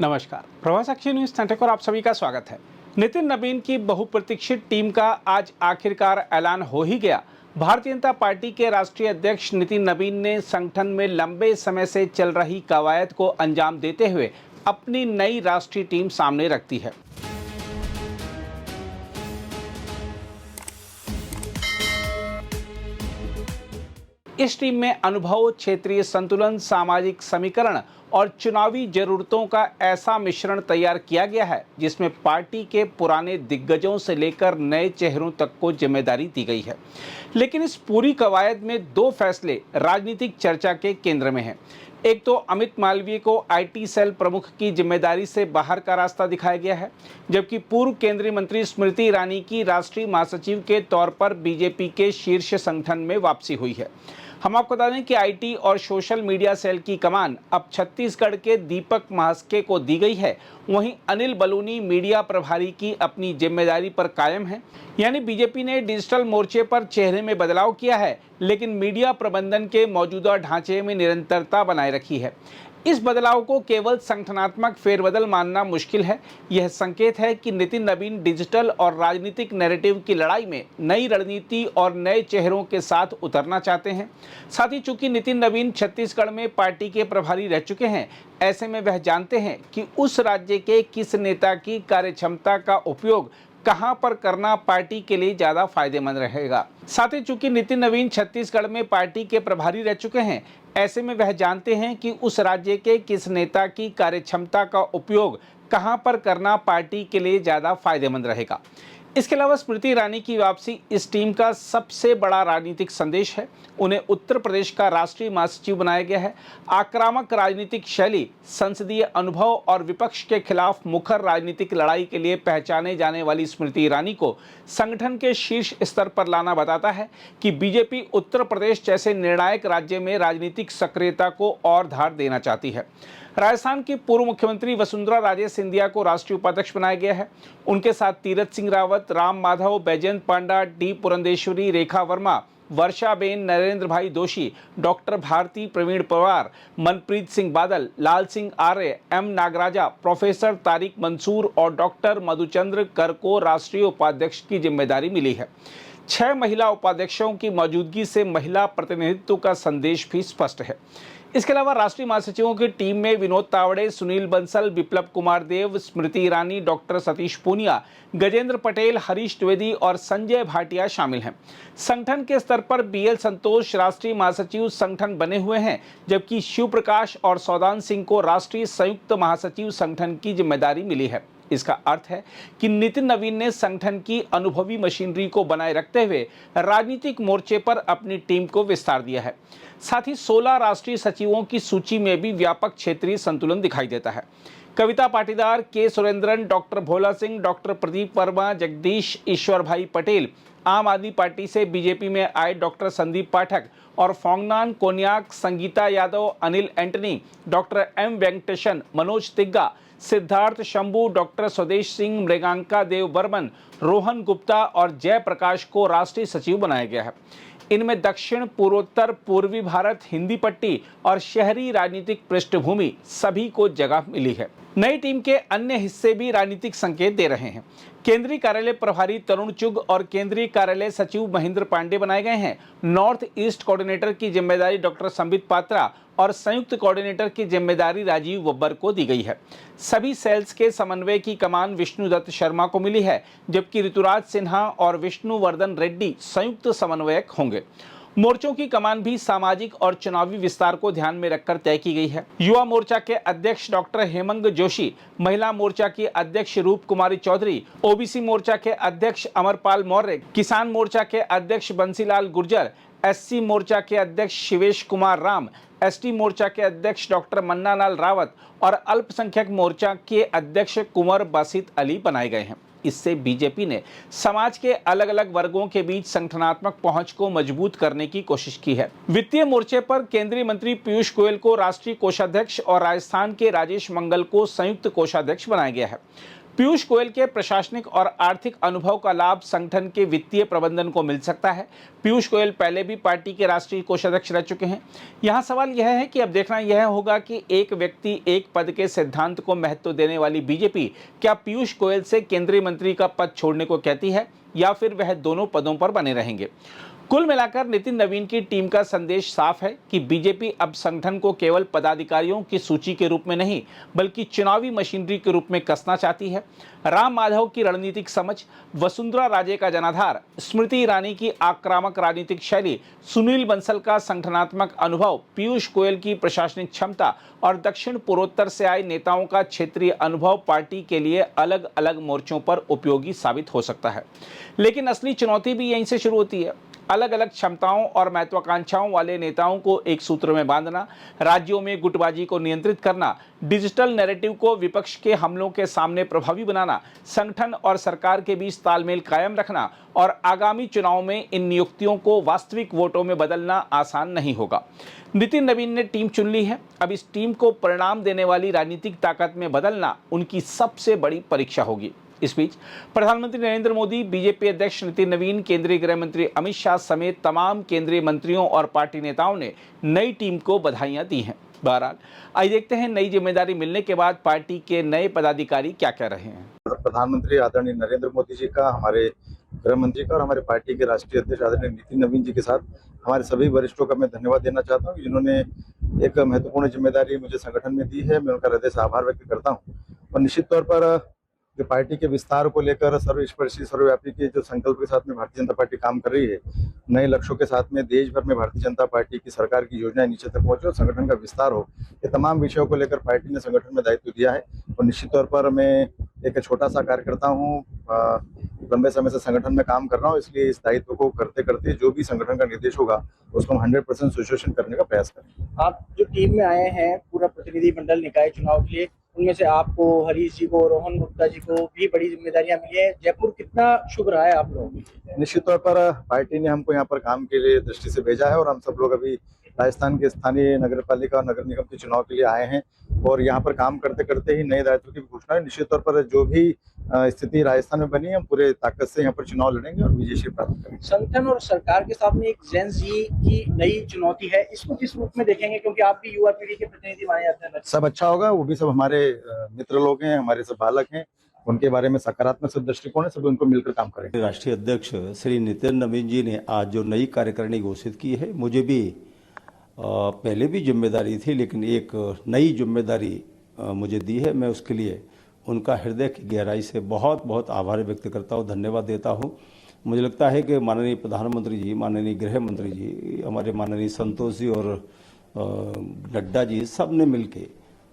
नमस्कार, प्रवास Akshay news centre आप सभी का स्वागत है। नितिन नवीन की बहुप्रतीक्षित टीम का आज आखिरकार ऐलान हो ही गया। भारतीय जनता पार्टी के राष्ट्रीय अध्यक्ष नितिन नवीन ने संगठन में लंबे समय से चल रही कवायद को अंजाम देते हुए अपनी नई राष्ट्रीय टीम सामने रख दी है। इस टीम में अनुभव, क्षेत्रीय संतुलन, सामाजिक समीकरण और चुनावी जरूरतों का ऐसा मिश्रण तैयार किया गया है जिसमें पार्टी के पुराने दिग्गजों से लेकर नए चेहरों तक को जिम्मेदारी दी गई है। लेकिन इस पूरी कवायद में दो फैसले राजनीतिक चर्चा के केंद्र में हैं। एक तो अमित मालवीय को आईटी सेल प्रमुख की जिम्मेदारी से बाहर का रास्ता दिखाया गया है, जबकि पूर्व केंद्रीय मंत्री स्मृति ईरानी की राष्ट्रीय महासचिव के तौर पर बीजेपी के शीर्ष संगठन में वापसी हुई है। हम आपको बता दें कि आईटी और सोशल मीडिया सेल की कमान अब छत्तीसगढ़ के दीपक महास्के को दी गई है। वहीं अनिल बलूनी मीडिया प्रभारी की अपनी जिम्मेदारी पर कायम है। यानी बीजेपी ने डिजिटल मोर्चे पर चेहरे में बदलाव किया है, लेकिन मीडिया प्रबंधन के मौजूदा ढांचे में निरंतरता बनाए रखी है। इस बदलाव को केवल संगठनात्मक फेरबदल मानना मुश्किल है। यह संकेत है कि नितिन नवीन डिजिटल और राजनीतिक नैरेटिव की लड़ाई में नई रणनीति और नए चेहरों के साथ उतरना चाहते हैं। साथ ही चूंकि नितिन नवीन छत्तीसगढ़ में पार्टी के प्रभारी रह चुके हैं, ऐसे में वह जानते हैं कि उस राज्य के किस नेता की कार्यक्षमता का उपयोग कहां पर करना पार्टी के लिए ज्यादा फायदेमंद रहेगा। साथ ही चूंकि नितिन नवीन छत्तीसगढ़ में पार्टी के प्रभारी रह चुके हैं, ऐसे में वह जानते हैं कि उस राज्य के किस नेता की कार्यक्षमता का उपयोग कहां पर करना पार्टी के लिए ज्यादा फायदेमंद रहेगा। इसके अलावा स्मृति ईरानी की वापसी इस टीम का सबसे बड़ा राजनीतिक संदेश है। उन्हें उत्तर प्रदेश का राष्ट्रीय महासचिव बनाया गया है। आक्रामक राजनीतिक शैली, संसदीय अनुभव और विपक्ष के खिलाफ मुखर राजनीतिक लड़ाई के लिए पहचाने जाने वाली स्मृति ईरानी को संगठन के शीर्ष स्तर पर लाना बताता है कि बीजेपी उत्तर प्रदेश जैसे निर्णायक राज्य में राजनीतिक सक्रियता को और धार देना चाहती है। राजस्थान की पूर्व मुख्यमंत्री वसुंधरा राजे सिंधिया को राष्ट्रीय उपाध्यक्ष बनाया गया है। उनके साथ तीरथ सिंह रावत, राम माधव, बैजयंत पांडा, डी पुरंदेश्वरी, रेखा वर्मा, वर्षाबेन, नरेंद्र भाई दोषी, डॉक्टर भारती, प्रवीण पवार, मनप्रीत सिंह बादल, लाल सिंह आर्य, एम नागराजा, प्रोफेसर तारिक मंसूर और डॉक्टर मधुचंद्र कर को राष्ट्रीय उपाध्यक्ष की जिम्मेदारी मिली है। 6 महिला उपाध्यक्षों की मौजूदगी से महिला प्रतिनिधित्व का संदेश भी स्पष्ट है। इसके अलावा राष्ट्रीय महासचिवों की टीम में विनोद तावड़े, सुनील बंसल, विप्लव कुमार देव, स्मृति ईरानी, डॉक्टर सतीश पूनिया, गजेंद्र पटेल, हरीश द्विवेदी और संजय भाटिया शामिल हैं। संगठन के स्तर पर बीएल संतोष राष्ट्रीय महासचिव संगठन बने हुए हैं, जबकि शिव प्रकाश और सौदान सिंह को राष्ट्रीय संयुक्त महासचिव संगठन की जिम्मेदारी मिली है। इसका अर्थ है कि नितिन नवीन ने संगठन की अनुभवी मशीनरी को बनाए रखते हुए राजनीतिक मोर्चे पर अपनी टीम को विस्तार दिया है। साथ ही 16 राष्ट्रीय सचिवों की सूची में भी व्यापक क्षेत्रीय संतुलन दिखाई देता है। कविता पाटीदार, के सुरेंद्रन, डॉक्टर भोला सिंह, डॉक्टर प्रदीप वर्मा, जगदीश ईश्वर भाई पटेल, आम आदमी पार्टी से बीजेपी में आए डॉक्टर संदीप पाठक और Phangnon Konyak, Sangeeta Yadav, Anil Antony, doctor M Venkatesan, Manoj Tigga, Siddharth Shambhu, doctor Swadesh Singh, Mriganka देव बर्मन, रोहन गुप्ता और जयप्रकाश को राष्ट्रीय सचिव बनाया गया है। इनमें दक्षिण, पूर्वोत्तर, पूर्वी भारत, हिंदी पट्टी और शहरी राजनीतिक पृष्ठभूमि सभी को जगह मिली है। नई टीम के अन्य हिस्से भी राजनीतिक संकेत दे रहे हैं। केंद्रीय कार्यालय प्रभारी तरुण चुग और केंद्रीय कार्यालय सचिव महेंद्र पांडे बनाए गए हैं। नॉर्थ ईस्ट कोऑर्डिनेटर की जिम्मेदारी डॉक्टर संबित पात्रा और संयुक्त कोऑर्डिनेटर की जिम्मेदारी राजीव बब्बर को दी गई है। सभी सेल्स के समन्वय की कमान विष्णुदत्त शर्मा को मिली है, जबकि ऋतुराज सिन्हा और विष्णुवर्धन रेड्डी संयुक्त समन्वयक होंगे। मोर्चों की कमान भी सामाजिक और चुनावी विस्तार को ध्यान में रखकर तय की गई है। युवा मोर्चा के अध्यक्ष डॉक्टर हेमंग जोशी, महिला मोर्चा की अध्यक्ष रूप कुमारी चौधरी, ओबीसी मोर्चा के अध्यक्ष अमरपाल मौर्य, किसान मोर्चा के अध्यक्ष बंसीलाल गुर्जर, एससी मोर्चा के अध्यक्ष शिवेश कुमार राम, एसटी मोर्चा के अध्यक्ष डॉक्टर मन्नालाल रावत और अल्पसंख्यक मोर्चा के अध्यक्ष कुंवर बासित अली बनाए गए हैं। इससे बीजेपी ने समाज के अलग अलग वर्गों के बीच संगठनात्मक पहुंच को मजबूत करने की कोशिश की है। वित्तीय मोर्चे पर केंद्रीय मंत्री पीयूष गोयल को राष्ट्रीय कोषाध्यक्ष और राजस्थान के राजेश मंगल को संयुक्त कोषाध्यक्ष बनाया गया है। पीयूष गोयल के प्रशासनिक और आर्थिक अनुभव का लाभ संगठन के वित्तीय प्रबंधन को मिल सकता है। पीयूष गोयल पहले भी पार्टी के राष्ट्रीय कोषाध्यक्ष रह चुके हैं। यहाँ सवाल यह है कि अब देखना यह होगा कि एक व्यक्ति एक पद के सिद्धांत को महत्व देने वाली बीजेपी क्या पीयूष गोयल से केंद्रीय मंत्री का पद छोड़ने को कहती है या फिर वह दोनों पदों पर बने रहेंगे। कुल मिलाकर नितिन नवीन की टीम का संदेश साफ है कि बीजेपी अब संगठन को केवल पदाधिकारियों की सूची के रूप में नहीं बल्कि चुनावी मशीनरी के रूप में कसना चाहती है। राम माधव की रणनीतिक समझ, वसुंधरा राजे का जनाधार, स्मृति ईरानी की आक्रामक राजनीतिक शैली, सुनील बंसल का संगठनात्मक अनुभव, पीयूष गोयल की प्रशासनिक क्षमता और दक्षिण पूर्वोत्तर से आए नेताओं का क्षेत्रीय अनुभव पार्टी के लिए अलग अलग मोर्चों पर उपयोगी साबित हो सकता है। लेकिन असली चुनौती भी यहीं से शुरू होती है। अलग अलग क्षमताओं और महत्वाकांक्षाओं वाले नेताओं को एक सूत्र में बांधना, राज्यों में गुटबाजी को नियंत्रित करना, डिजिटल नैरेटिव को विपक्ष के हमलों के सामने प्रभावी बनाना, संगठन और सरकार के बीच तालमेल कायम रखना और आगामी चुनाव में इन नियुक्तियों को वास्तविक वोटों में बदलना आसान नहीं होगा। नितिन नवीन ने टीम चुन ली है। अब इस टीम को परिणाम देने वाली राजनीतिक ताकत में बदलना उनकी सबसे बड़ी परीक्षा होगी। इस बीच प्रधानमंत्री नरेंद्र मोदी, बीजेपी अध्यक्ष नितिन नवीन, केंद्रीय गृह मंत्री अमित शाह समेत तमाम केंद्रीय मंत्रियों और पार्टी नेताओं ने नई टीम को बधाइयां दी हैं। बहरहाल आइए देखते हैं नई जिम्मेदारी मिलने के बाद पार्टी के नए पदाधिकारी क्या कह रहे हैं। प्रधानमंत्री आदरणीय नरेंद्र मोदी जी का, हमारे गृह मंत्री का और हमारे पार्टी के राष्ट्रीय अध्यक्ष आदरणीय नितिन नवीन जी के साथ हमारे सभी वरिष्ठों का मैं धन्यवाद देना चाहता हूँ, जिन्होंने एक महत्वपूर्ण जिम्मेदारी मुझे संगठन में दी है। मैं उनका हृदय से आभार व्यक्त करता हूँ। और निश्चित तौर पर जो पार्टी के विस्तार को लेकर सर्वस्पर्शी सर्वव्यापी के जो संकल्प के साथ में भारतीय जनता पार्टी काम कर रही है, नए लक्ष्यों के साथ में देश भर में भारतीय जनता पार्टी की सरकार की योजनाएं नीचे तक पहुंचे और संगठन का विस्तार हो, ये तमाम विषयों को लेकर पार्टी ने संगठन में दायित्व दिया है। और निश्चित तौर पर मैं एक छोटा सा कार्यकर्ता हूँ, लंबे समय से संगठन में काम कर रहा हूँ, इसलिए इस दायित्व को करते करते जो भी संगठन का निर्देश होगा उसको हम 100% सुशासन करने का प्रयास करेंगे। आप जो टीम में आए हैं, पूरा प्रतिनिधि मंडल निकाय चुनाव के लिए, उनमें से आपको, हरीश जी को, रोहन गुप्ता जी को भी बड़ी जिम्मेदारियां मिली है। जयपुर कितना शुभ रहा है आप लोगों? निश्चित तौर पर पार्टी ने हमको यहाँ पर काम के लिए दृष्टि से भेजा है और हम सब लोग अभी राजस्थान के स्थानीय नगर पालिका और नगर निगम के चुनाव के लिए आए हैं और यहाँ पर काम करते करते ही नए दायित्व की घोषणा है। निश्चित तौर पर जो भी स्थिति राजस्थान में बनी है, हम पूरे ताकत से यहाँ पर चुनाव लड़ेंगे और विजय प्राप्त करेंगे। संगठन और सरकार के सामने एक जेन जी की नई चुनौती है, इसको किस रूप में देखेंगे? क्योंकि आप भी युवा पीढ़ी के प्रतिनिधि माने जाते हैं। सब अच्छा होगा, वो भी सब हमारे मित्र लोग हैं, हमारे सब बालक हैं, उनके बारे में सकारात्मक सब दृष्टिकोण है, सब उनको मिलकर काम करेंगे। राष्ट्रीय अध्यक्ष श्री नितिन नवीन जी ने आज जो नई कार्यकारिणी घोषित की है, मुझे भी पहले भी जिम्मेदारी थी, लेकिन एक नई जिम्मेदारी मुझे दी है। मैं उसके लिए उनका हृदय की गहराई से बहुत बहुत आभार व्यक्त करता हूँ, धन्यवाद देता हूँ। मुझे लगता है कि माननीय प्रधानमंत्री जी, माननीय गृह मंत्री जी, हमारे माननीय संतोष जी और नड्डा जी, सब ने मिलके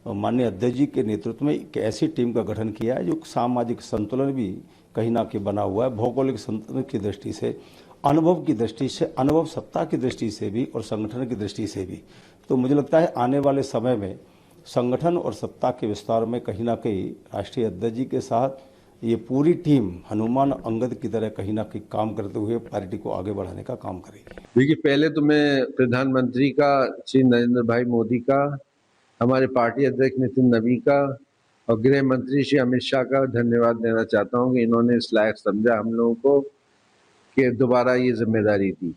माननीय अध्यक्ष जी के नेतृत्व में एक ऐसी टीम का गठन किया है जो सामाजिक संतुलन भी कहीं ना कहीं बना हुआ है, भौगोलिक संतुलन की दृष्टि से, अनुभव की दृष्टि से, अनुभव सत्ता की दृष्टि से भी और संगठन की दृष्टि से भी। तो मुझे लगता है आने वाले समय में संगठन और सत्ता के विस्तार में कहीं ना कहीं राष्ट्रीय अध्यक्ष जी के साथ ये पूरी टीम हनुमान अंगद की तरह कहीं ना कहीं काम करते हुए पार्टी को आगे बढ़ाने का काम करेगी। देखिए, पहले तो मैं प्रधानमंत्री का, श्री नरेंद्र भाई मोदी का, हमारे पार्टी अध्यक्ष नितिन नवीन का और गृह मंत्री श्री अमित शाह का धन्यवाद देना चाहता हूं कि इन्होंने इस लायक समझा हम लोगों को कि दोबारा ये जिम्मेदारी दी।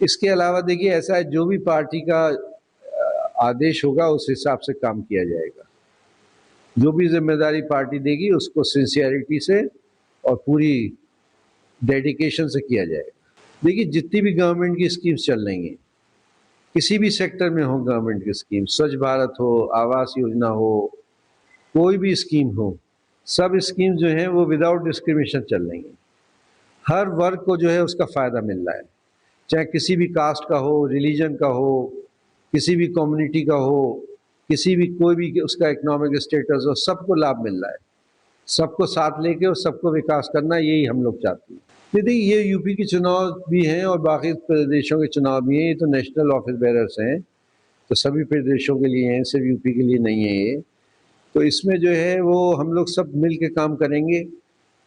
इसके अलावा देखिए, ऐसा है, जो भी पार्टी का आदेश होगा उस हिसाब से काम किया जाएगा। जो भी जिम्मेदारी पार्टी देगी उसको सिंसियरिटी से और पूरी डेडिकेशन से किया जाएगा। देखिए, जितनी भी गवर्नमेंट की स्कीम्स चल रही हैं, किसी भी सेक्टर में हो गवर्नमेंट की स्कीम, स्वच्छ भारत हो, आवास योजना हो, कोई भी स्कीम हो, सब स्कीम जो है वो विदाउट डिस्क्रिमिनेशन चल रही हैं। हर वर्ग को जो है उसका फ़ायदा मिल रहा है, चाहे किसी भी कास्ट का हो, रिलीजन का हो, किसी भी कम्युनिटी का हो, किसी भी कोई भी उसका इकोनॉमिक स्टेटस हो, सबको लाभ मिल रहा है। सबको साथ लेके और सबको विकास करना, यही हम लोग चाहते हैं। यदि ये यूपी के चुनाव भी हैं और बाकी प्रदेशों के चुनाव भी हैं, ये तो नेशनल ऑफिस बेरर्स हैं, तो सभी प्रदेशों के लिए हैं, सिर्फ यूपी के लिए नहीं है ये। तो इसमें जो है वो हम लोग सब मिल के काम करेंगे।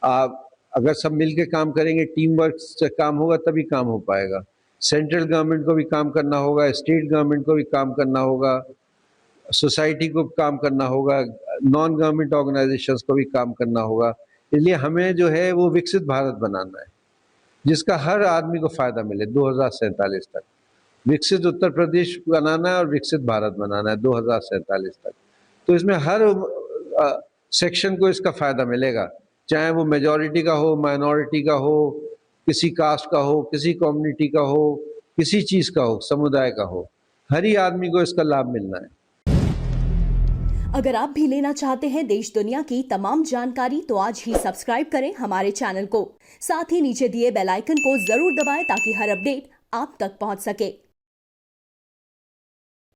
अगर सब मिल के काम करेंगे, टीम वर्क से काम होगा, तभी काम हो पाएगा। सेंट्रल गवर्नमेंट को भी काम करना होगा, स्टेट गवर्नमेंट को भी काम करना होगा, सोसाइटी को काम करना होगा, नॉन गवर्नमेंट ऑर्गेनाइजेशंस को भी काम करना होगा। इसलिए हमें जो है वो विकसित भारत बनाना है जिसका हर आदमी को फायदा मिले 2047 तक। विकसित उत्तर प्रदेश बनाना है और विकसित भारत बनाना है 2047 तक। तो इसमें हर सेक्शन को इसका फायदा मिलेगा, चाहे वो मेजॉरिटी का हो, माइनॉरिटी का हो, किसी कास्ट का हो, किसी कम्युनिटी का हो, किसी चीज का हो, समुदाय का हो, हर ही आदमी को इसका लाभ मिलना है। अगर आप भी लेना चाहते हैं देश दुनिया की तमाम जानकारी तो आज ही सब्सक्राइब करें हमारे चैनल को। साथ ही नीचे दिए बेल आइकन को जरूर दबाएं ताकि हर अपडेट आप तक पहुंच सके।